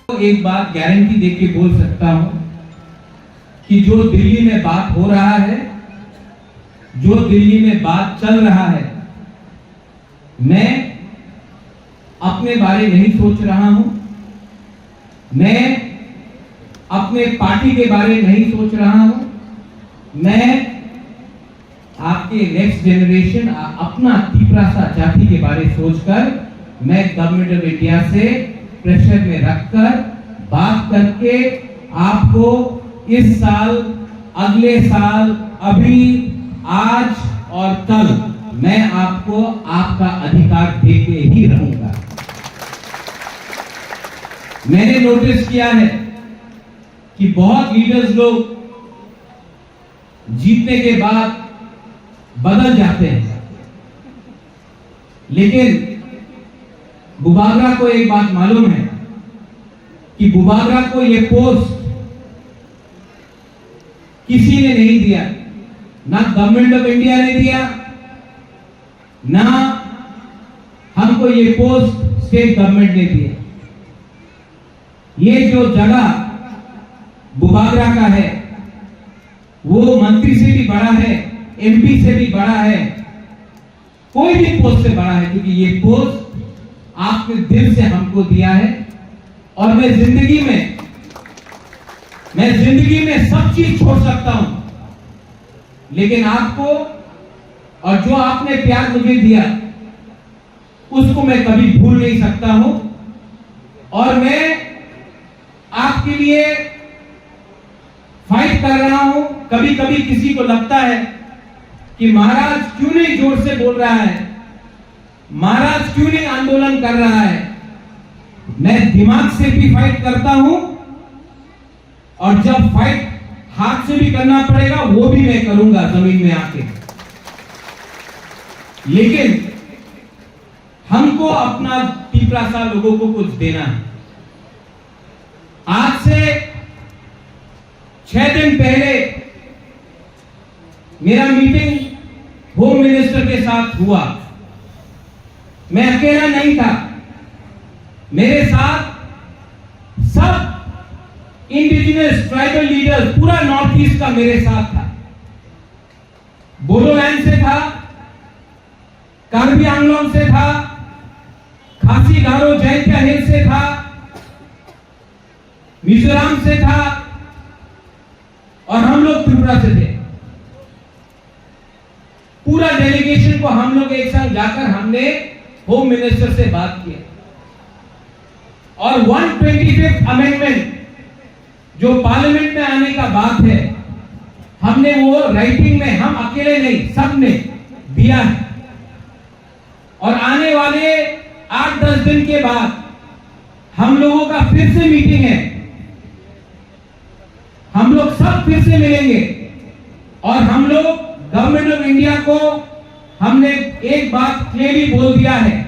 एक बात गारंटी देके बोल सकता हूं कि जो दिल्ली में बात हो रहा है, जो दिल्ली में बात चल रहा है, मैं अपने बारे नहीं सोच रहा हूं, मैं अपने पार्टी के बारे नहीं सोच रहा हूं, मैं आपके नेक्स्ट जनरेशन अपना तीसरा जाति के बारे सोचकर मैं गवर्नमेंट ऑफ इंडिया से प्रेशर में रखकर बात करके आपको इस साल, अगले साल, अभी, आज और कल मैं आपको आपका अधिकार देके ही रहूंगा। मैंने नोटिस किया है कि बहुत लीडर्स लोग जीतने के बाद बदल जाते हैं, लेकिन बुबागरा को एक बात मालूम है कि बुबागरा को यह पोस्ट किसी ने नहीं दिया, ना गवर्नमेंट ऑफ इंडिया ने दिया, ना हमको ये पोस्ट स्टेट गवर्नमेंट ने दिया। ये जो जगह बुबागरा का है वो मंत्री से भी बड़ा है, एमपी से भी बड़ा है, कोई भी पोस्ट से बड़ा है, क्योंकि ये पोस्ट आपने दिल से हमको दिया है। और मैं जिंदगी में सब चीज छोड़ सकता हूं, लेकिन आपको और जो आपने प्यार मुझे दिया उसको मैं कभी भूल नहीं सकता हूं। और मैं आपके लिए फाइट कर रहा हूं। कभी कभी किसी को लगता है कि महाराज क्यों नहीं जोर से बोल रहा है, महाराज क्यों नहीं आंदोलन कर रहा है। मैं दिमाग से भी फाइट करता हूं, और जब फाइट हाथ से भी करना पड़ेगा वो भी मैं करूंगा जमीन में आके। लेकिन हमको अपना तीसरा लोगों को कुछ देना है। आज से 6 दिन पहले मेरा मीटिंग होम मिनिस्टर के साथ हुआ। मैं अकेला नहीं था, मेरे साथ सब इंडिजिनस ट्राइबल लीडर्स, पूरा नॉर्थ ईस्ट का मेरे साथ था। बोडोलैंड से था, कार्बी आंगलोंग से था, खासी गारो जैंतिया हिल से था, मिजोरम से था, और हम लोग त्रिपुरा से थे। पूरा डेलीगेशन को हम लोग एक साथ जाकर हमने होम मिनिस्टर से बात किया, और 125th अमेंडमेंट जो पार्लियामेंट में आने का बात है, हमने वो राइटिंग में, हम अकेले नहीं, सबने दिया है। और आने वाले 8-10 दिन के बाद हम लोगों का फिर से मीटिंग है, हम लोग सब फिर से मिलेंगे, और हम लोग गवर्नमेंट ऑफ इंडिया को हमने एक बात क्लियरली बोल दिया है,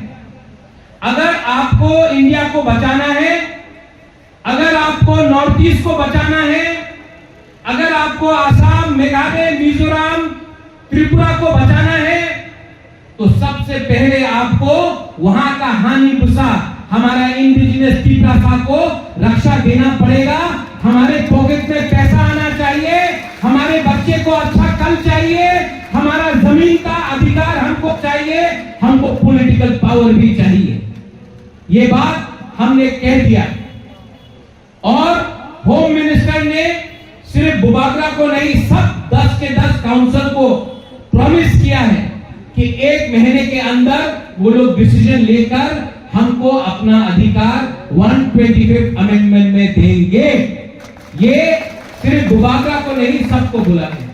अगर आपको इंडिया को बचाना है, अगर आपको नॉर्थ ईस्ट को बचाना है, अगर आपको आसाम, मेघालय, मिजोरम, त्रिपुरा को बचाना है, तो सबसे पहले आपको वहां का हानि भूसा, हमारा इंडिजिनस तीसरा को रक्षा देना पड़ेगा। हमारे पॉकेट में पैसा आना चाहिए, हमारे बच्चे को अच्छा कल चाहिए, हमारा जमीन का अधिकार हमको चाहिए, हमको पॉलिटिकल पावर भी चाहिए। ये बात हमने कह दिया। और होम मिनिस्टर ने सिर्फ बुबागरा को नहीं, सब 10 के 10 काउंसिल को प्रॉमिस किया है कि 1 महीने के अंदर वो लोग डिसीजन लेकर हमको अपना अधिकार 125th अमेंडमेंट में देंगे। ये सिर्फ बुबागरा को नहीं, सबको बुला है।